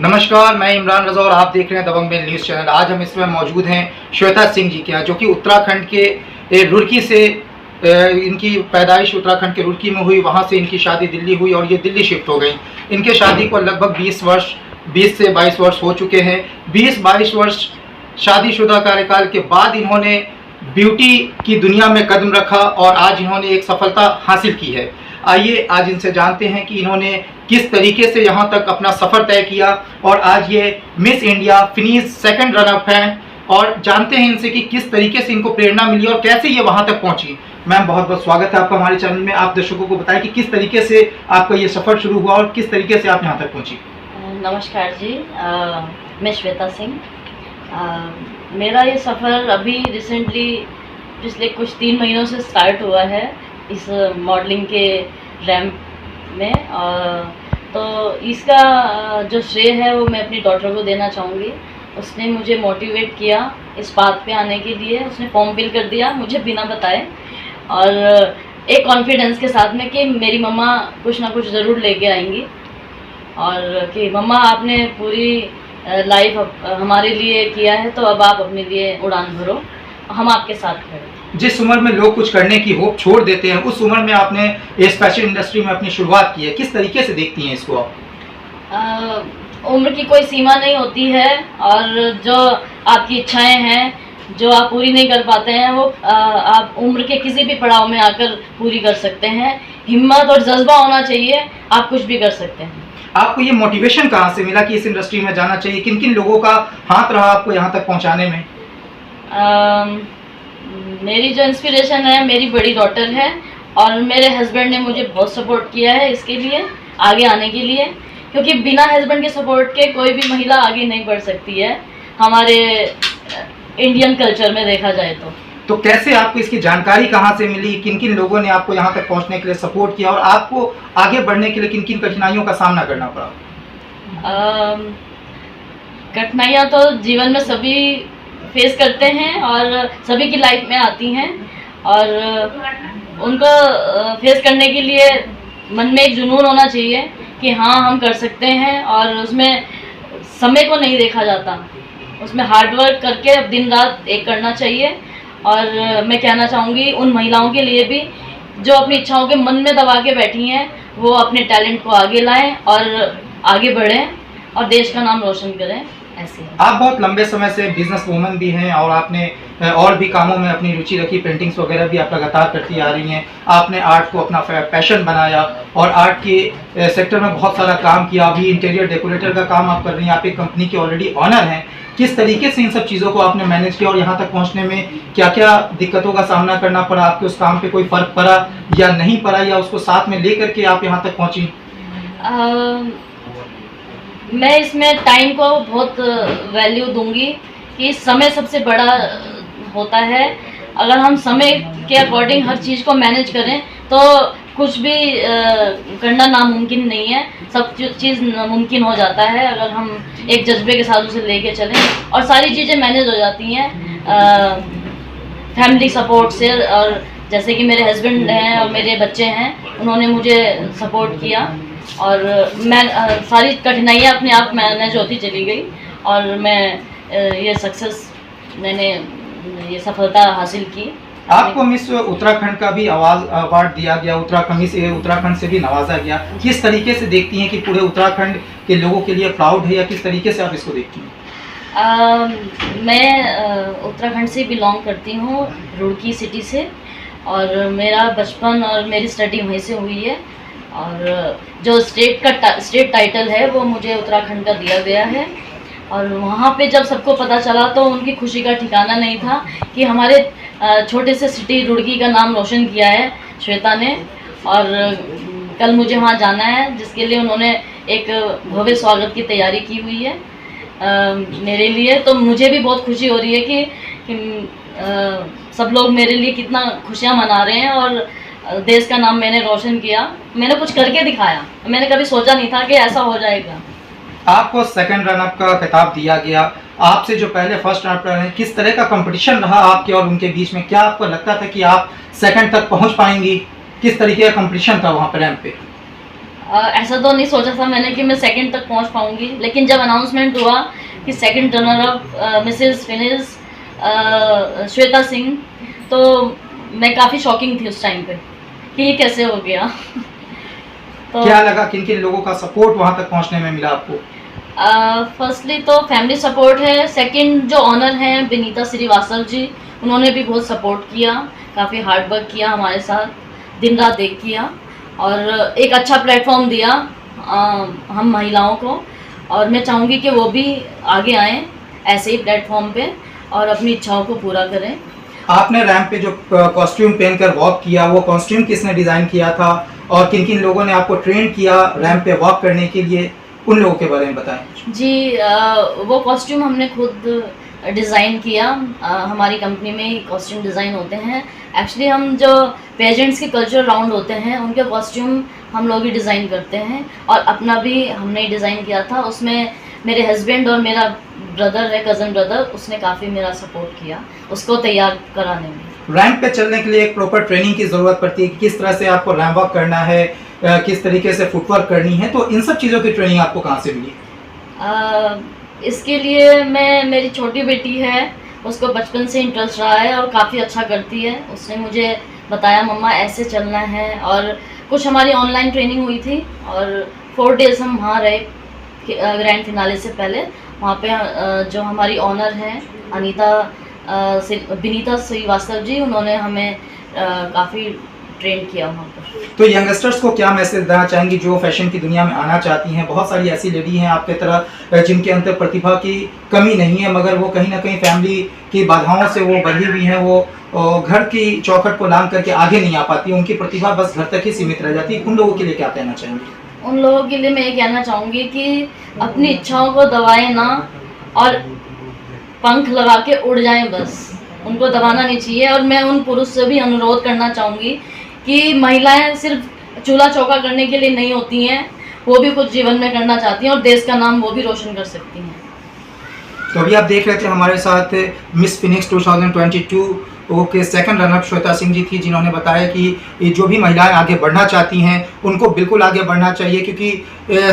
नमस्कार, मैं इमरान रज़ा और आप देख रहे हैं दबंग मेल न्यूज़ चैनल। आज हम इसमें मौजूद हैं श्वेता सिंह जी के यहाँ, जो कि उत्तराखंड के रुड़की से इनकी पैदाइश उत्तराखंड के रुड़की में हुई। वहाँ से इनकी शादी दिल्ली हुई और ये दिल्ली शिफ्ट हो गई। इनके शादी को लगभग 20 से 22 वर्ष हो चुके हैं। 20-22 वर्ष शादीशुदा कार्यकाल के बाद इन्होंने ब्यूटी की दुनिया में कदम रखा और आज इन्होंने एक सफलता हासिल की है। आइए आज इनसे जानते हैं कि इन्होंने किस तरीके से यहाँ तक अपना सफ़र तय किया और आज ये miss India finish second run up हैं, और जानते हैं इनसे कि किस तरीके से इनको प्रेरणा मिली और कैसे ये वहाँ तक पहुँची। मैम, बहुत बहुत स्वागत है आपका हमारे चैनल में। आप दर्शकों को बताएं कि किस तरीके से आपका ये सफ़र शुरू हुआ और किस तरीके से आप यहाँ तक पहुँची। नमस्कार जी, मैं श्वेता सिंह। मेरा ये सफ़र अभी रिसेंटली पिछले कुछ 3 महीनों से स्टार्ट हुआ है इस मॉडलिंग के रैंप में। तो इसका जो श्रेय है वो मैं अपनी डॉटर को देना चाहूँगी। उसने मुझे मोटिवेट किया इस बात पे आने के लिए। उसने फॉर्म फिल कर दिया मुझे बिना बताए, और एक कॉन्फिडेंस के साथ में कि मेरी मम्मा कुछ ना कुछ ज़रूर लेके आएंगी, और कि मम्मा आपने पूरी लाइफ हमारे लिए किया है, तो अब आप अपने लिए उड़ान भरो, हम आपके साथ खड़े। जिस उम्र में लोग कुछ करने की होप छोड़ देते हैं, उस उम्र में आपने इस फैशन इंडस्ट्री में अपनी शुरुआत की है। किस तरीके से देखती हैं इसको आप? उम्र की कोई सीमा नहीं होती है, और जो आपकी इच्छाएं हैं जो आप पूरी नहीं कर पाते हैं वो आप उम्र के किसी भी पड़ाव में आकर पूरी कर सकते हैं। हिम्मत और जज्बा होना चाहिए, आप कुछ भी कर सकते हैं। आपको ये मोटिवेशन कहाँ से मिला कि इस इंडस्ट्री में जाना चाहिए? किन किन लोगों का हाथ रहा आपको यहाँ तक पहुँचाने में? मेरी जो इंस्पिरेशन है मेरी बड़ी डॉटर है, और मेरे हस्बैंड ने मुझे बहुत सपोर्ट किया है इसके लिए, आगे आने के लिए, क्योंकि बिना हस्बैंड के सपोर्ट के कोई भी महिला आगे नहीं बढ़ सकती है हमारे इंडियन कल्चर में देखा जाए तो कैसे आपको इसकी जानकारी कहाँ से मिली? किन किन लोगों ने आपको यहाँ तक पहुँचने के लिए सपोर्ट किया और आपको आगे बढ़ने के लिए किन किन कठिनाइयों का सामना करना पड़ा? कठिनाइयाँ तो जीवन में सभी फेस करते हैं और सभी की लाइफ में आती हैं, और उनको फेस करने के लिए मन में एक जुनून होना चाहिए कि हाँ हम कर सकते हैं, और उसमें समय को नहीं देखा जाता, उसमें हार्डवर्क करके दिन रात एक करना चाहिए। और मैं कहना चाहूँगी उन महिलाओं के लिए भी जो अपनी इच्छाओं के मन में दबा के बैठी हैं, वो अपने टैलेंट को आगे लाएं और आगे बढ़ें और देश का नाम रोशन करें। ऐसे आप बहुत लंबे समय से बिजनेस वूमन भी हैं और आपने और भी कामों में अपनी रुचि रखी। पेंटिंग्स वगैरह भी आप लगातार करती आ रही हैं। आपने आर्ट को अपना पैशन बनाया और आर्ट के सेक्टर में बहुत सारा काम किया। अभी इंटीरियर डेकोरेटर का काम आप कर रही हैं। आप एक कंपनी के ऑलरेडी ऑनर हैं। किस तरीके से इन सब चीज़ों को आपने मैनेज किया और यहाँ तक पहुँचने में क्या क्या दिक्कतों का सामना करना पड़ा? आपके उस काम पे कोई फ़र्क पड़ा या नहीं पड़ा, या उसको साथ में ले करके आप यहाँ तक पहुँची? मैं इसमें टाइम को बहुत वैल्यू दूंगी कि समय सबसे बड़ा होता है। अगर हम समय के अकॉर्डिंग हर चीज़ को मैनेज करें तो कुछ भी करना नामुमकिन नहीं है, सब चीज़ मुमकिन हो जाता है अगर हम एक जज्बे के साथ उसे लेके चलें, और सारी चीज़ें मैनेज हो जाती हैं फैमिली सपोर्ट से। और जैसे कि मेरे हस्बैंड हैं और मेरे बच्चे हैं, उन्होंने मुझे सपोर्ट किया, और मैं सारी कठिनाइयाँ अपने आप मैनेज होती चली गई, और मैं ये ये सफलता हासिल की। आपको मिस उत्तराखंड का भी अवार्ड दिया गया, उत्तराखंड से भी नवाजा गया। किस तरीके से देखती हैं कि पूरे उत्तराखंड के लोगों के लिए प्राउड है, या किस तरीके से आप इसको देखती हैं? मैं उत्तराखंड से बिलोंग करती हूँ, रुड़की सिटी से, और मेरा बचपन और मेरी स्टडी वहीं से हुई है, और जो स्टेट टाइटल है वो मुझे उत्तराखंड का दिया गया है। और वहाँ पे जब सबको पता चला तो उनकी खुशी का ठिकाना नहीं था कि हमारे छोटे से सिटी रुड़की का नाम रोशन किया है श्वेता ने। और कल मुझे वहाँ जाना है, जिसके लिए उन्होंने एक भव्य स्वागत की तैयारी की हुई है मेरे लिए। तो मुझे भी बहुत खुशी हो रही है कि सब लोग मेरे लिए कितना खुशियाँ मना रहे हैं, और देश का नाम मैंने रोशन किया, मैंने कुछ करके दिखाया। मैंने कभी सोचा नहीं था कि ऐसा हो जाएगा। आपको सेकंड रनअप का खिताब दिया गया। आपसे जो पहले फर्स्ट रनअप रहे, किस तरह का कंपटीशन रहा आपके और उनके बीच में? क्या आपको लगता था कि आप सेकंड तक पहुंच पाएंगी? किस तरीके का कंपटीशन था वहाँ पर रैंप पे? ऐसा तो नहीं सोचा था मैंने कि मैं सेकंड तक पहुंच पाऊंगी, लेकिन जब अनाउंसमेंट हुआ कि second runner up Mrs finish Shweta Singh, तो मैं काफ़ी शॉकिंग थी उस टाइम पे कि ये कैसे हो गया। तो क्या लगा, किन किन लोगों का सपोर्ट वहां तक पहुंचने में मिला आपको? फर्स्टली तो फैमिली सपोर्ट है, सेकंड जो ऑनर हैं विनीता श्रीवास्तव जी, उन्होंने भी बहुत सपोर्ट किया, काफ़ी हार्ड वर्क किया हमारे साथ, दिन रात देख किया और एक अच्छा प्लेटफॉर्म दिया हम महिलाओं को। और मैं चाहूँगी कि वो भी आगे आएँ ऐसे ही प्लेटफॉर्म पे और अपनी इच्छाओं को पूरा करें। आपने रैंप पे जो कॉस्ट्यूम पहनकर वॉक किया, वो कॉस्ट्यूम किसने डिज़ाइन किया था और किन किन लोगों ने आपको ट्रेन किया रैंप पे वॉक करने के लिए, उन लोगों के बारे में बताएं। जी वो कॉस्ट्यूम हमने खुद डिज़ाइन किया, हमारी कंपनी में कॉस्ट्यूम डिज़ाइन होते हैं। एक्चुअली हम जो पेजेंट्स के कल्चरल राउंड होते हैं उनके कॉस्ट्यूम हम लोग ही डिज़ाइन करते हैं और अपना भी हमने डिज़ाइन किया था। उसमें मेरे हस्बैंड और मेरा ब्रदर है, कज़न ब्रदर, उसने काफ़ी मेरा सपोर्ट किया उसको तैयार कराने में। रैंप पे चलने के लिए एक प्रॉपर ट्रेनिंग की ज़रूरत पड़ती है कि किस तरह से आपको रैंप वॉक करना है, किस तरीके से फुटवर्क करनी है, तो इन सब चीज़ों की ट्रेनिंग आपको कहाँ से मिली? इसके लिए मेरी छोटी बेटी है, उसको बचपन से इंटरेस्ट रहा है और काफ़ी अच्छा करती है। उसने मुझे बताया मम्मा ऐसे चलना है, और कुछ हमारी ऑनलाइन ट्रेनिंग हुई थी और 4 डेज़ हम वहाँ रहे ग्रैंड फिनाले से पहले। वहाँ पे जो हमारी ऑनर हैं विनीता श्रीवास्तव जी, उन्होंने हमें काफ़ी ट्रेन किया वहाँ पर। तो यंगस्टर्स को क्या मैसेज देना चाहेंगी जो फैशन की दुनिया में आना चाहती हैं? बहुत सारी ऐसी लेडी हैं आपके तरह जिनके अंदर प्रतिभा की कमी नहीं है, मगर वो कहीं ना कहीं फैमिली की बाधाओं से वो बंधी हुई हैं, वो घर की चौखट को लांग करके आगे नहीं आ पाती, उनकी प्रतिभा बस घर तक ही सीमित रह जाती है। उन लोगों के लिए क्या कहना चाहेंगी? उन लोगों के लिए मैं ये कहना चाहूँगी कि अपनी इच्छाओं को दबाएं ना और पंख लगा के उड़ जाएं, बस उनको दबाना नहीं चाहिए। और मैं उन पुरुष से भी अनुरोध करना चाहूँगी कि महिलाएं सिर्फ चूल्हा चौका करने के लिए नहीं होती हैं, वो भी कुछ जीवन में करना चाहती हैं और देश का नाम वो भी रोशन कर सकती हैं। तो अभी आप देख रहे थे हमारे साथ मिस फिनिक्स 2022 के सेकंड रनअप श्वेता सिंह जी थी, जिन्होंने बताया कि जो भी महिलाएं आगे बढ़ना चाहती हैं उनको बिल्कुल आगे बढ़ना चाहिए, क्योंकि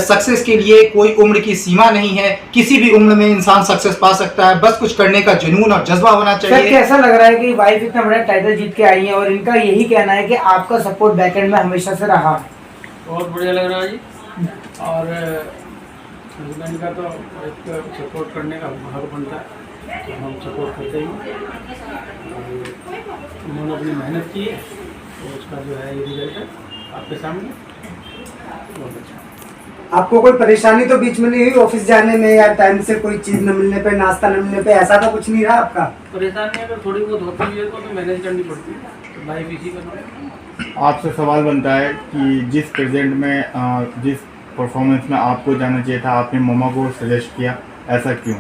सक्सेस के लिए कोई उम्र की सीमा नहीं है, किसी भी उम्र में इंसान सक्सेस पा सकता है, बस कुछ करने का जुनून और जज्बा होना चाहिए। सर कैसा लग रहा है कि वाइफ इतना बड़ा टाइटल जीत के आई है और इनका यही कहना है कि आपका सपोर्ट बैकएंड में हमेशा से रहा? बहुत बढ़िया लग रहा है जी, और हस्बैंड का तो एक सपोर्ट करने का हक बनता है, तो हम सपोर्ट करते ही। उन्होंने अपनी मेहनत की है तो उसका जो है ये रिजल्ट है आपके सामने, बहुत अच्छा। आपको कोई परेशानी तो बीच में नहीं हुई ऑफिस जाने में, या टाइम से कोई चीज़ न मिलने पे, नाश्ता न मिलने पे, ऐसा तो कुछ नहीं रहा आपका? परेशानी अगर थोड़ी बहुत होती है तो मैनेज करनी पड़ती है, तो लाइफ इसी का। आपसे सवाल बनता है कि जिस प्रेजेंट में जिस परफॉर्मेंस में आपको जाना चाहिए था, आपने मम्मा को सजेस्ट किया, ऐसा क्यों?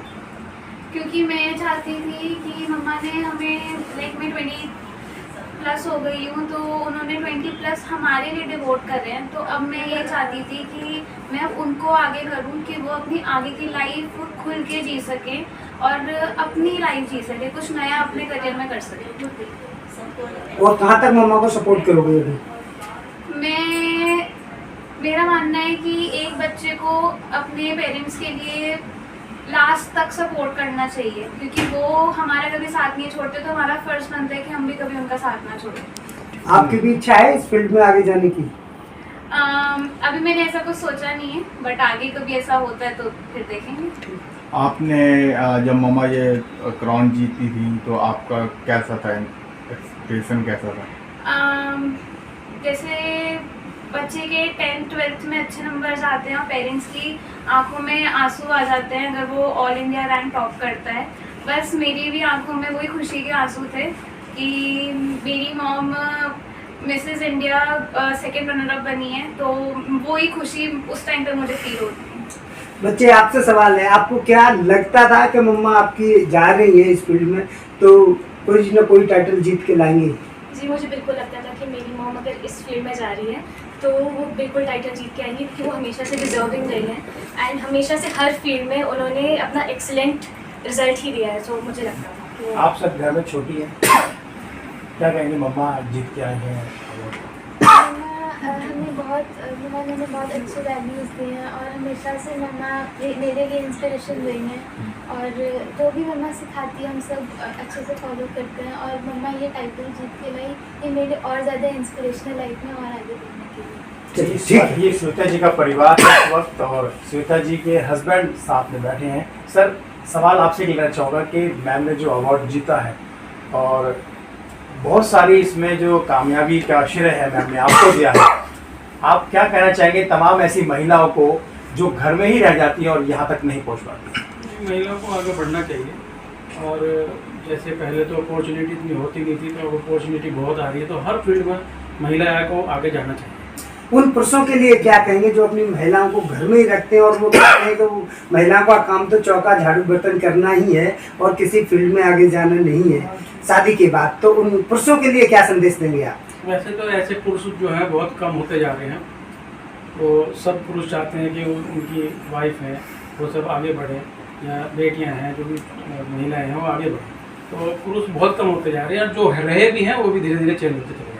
क्योंकि मैं चाहती थी कि मम्मा ने हमें, लाइक मैं 20+ हो गई हूँ, तो उन्होंने 20+ हमारे लिए डिवोट कर रहे हैं, तो अब मैं ये चाहती थी कि मैं अब उनको आगे करूँ कि वो अपनी आगे की लाइफ खुल के जी सकें और अपनी लाइफ जी सकें, कुछ नया अपने करियर में कर सकें। और कहाँ तक मम्मा को सपोर्ट करोगे अभी? मेरा मानना है कि एक बच्चे को अपने पेरेंट्स के लिए लास्ट तक सपोर्ट करना चाहिए, क्योंकि वो हमारा कभी साथ नहीं छोड़ते, तो हमारा फर्ज बनता है कि हम भी कभी उनका साथ ना छोड़ें। आपकी भी इच्छा है इस फील्ड में आगे जाने की? अभी मैंने ऐसा कुछ सोचा नहीं है, बट आगे कभी ऐसा होता है तो फिर देखेंगे। आपने जब मम्मा ये क्राउन जीती थी तो आपका कैसा था, एक्सप्रेशन कैसा था? जैसे बच्चे के 10th 12th में अच्छे नंबर्स आते हैं और पेरेंट्स की आंखों में आंसू आ जाते हैं अगर वो ऑल इंडिया रैंक टॉप करता है, बस मेरी भी आंखों में वही खुशी के आंसू थे कि मेरी mom Mrs India second runner up बनी है, तो वही खुशी उस टाइम पे मुझे फील होती है। बच्चे आपसे सवाल है, आपको क्या लगता था कि मम्मा आपकी जा रही है इस फील्ड में तो कोई ना कोई टाइटल जीत के लाएंगे? जी मुझे बिल्कुल लगता था कि मेरी मॉम अगर इस फील्ड में जा रही है तो वो बिल्कुल टाइटल जीत के आएंगी, क्योंकि वो हमेशा से डिजर्विंग रही हैं एंड हमेशा से हर फील्ड में उन्होंने अपना एक्सीलेंट रिजल्ट ही दिया है, तो मुझे लगता था कि आप सब घर में छोटी हैं, क्या कहेंगे मम्मा जीत के आए हैं? हमें बहुत अच्छे वैल्यूज़ दिए हैं और हमेशा से मम्मा मेरे लिए इंस्पिरेशन रही हैं और जो भी मम्मा सिखाती है हम सब अच्छे से फॉलो करते हैं और मम्मा ये टाइटल जीत के लाई ये मेरे और ज़्यादा इंस्पिरेशनल लाइफ में और आगे बढ़ने के लिए। ठीक ये श्वेता जी का परिवार है इस वक्त और श्वेता जी के हस्बैंड साथ में बैठे हैं। सर, सवाल आपसे लेना चाहूँगा कि मैम ने जो अवार्ड जीता है और बहुत सारी इसमें जो कामयाबी का श्रेय है मैम ने आपको दिया है, आप क्या कहना चाहेंगे तमाम ऐसी महिलाओं को जो घर में ही रह जाती हैं और यहाँ तक नहीं पहुँच पाती? महिलाओं को आगे बढ़ना चाहिए और जैसे पहले तो अपॉर्चुनिटी इतनी होती नहीं थी, तो अब अपॉर्चुनिटी बहुत आ रही है, तो हर फील्ड में महिलाओं को आगे जाना चाहिए। उन पुरुषों के लिए क्या कहेंगे जो अपनी महिलाओं को घर में ही रखते हैं और वो कहते हैं कि वो महिलाओं का काम तो चौका झाड़ू बर्तन करना ही है और किसी फील्ड में आगे जाना नहीं है शादी के बाद, तो उन पुरुषों के लिए क्या संदेश देंगे आप? वैसे तो ऐसे पुरुष जो हैं बहुत कम होते जा रहे हैं, तो सब पुरुष चाहते हैं कि उनकी वाइफ है वो सब आगे बढ़े या बेटियां हैं जो भी महिलाएं हैं वो आगे बढ़ें, तो पुरुष बहुत कम होते जा रहे हैं और जो रहे भी हैं वो भी धीरे धीरे चेंज होते चले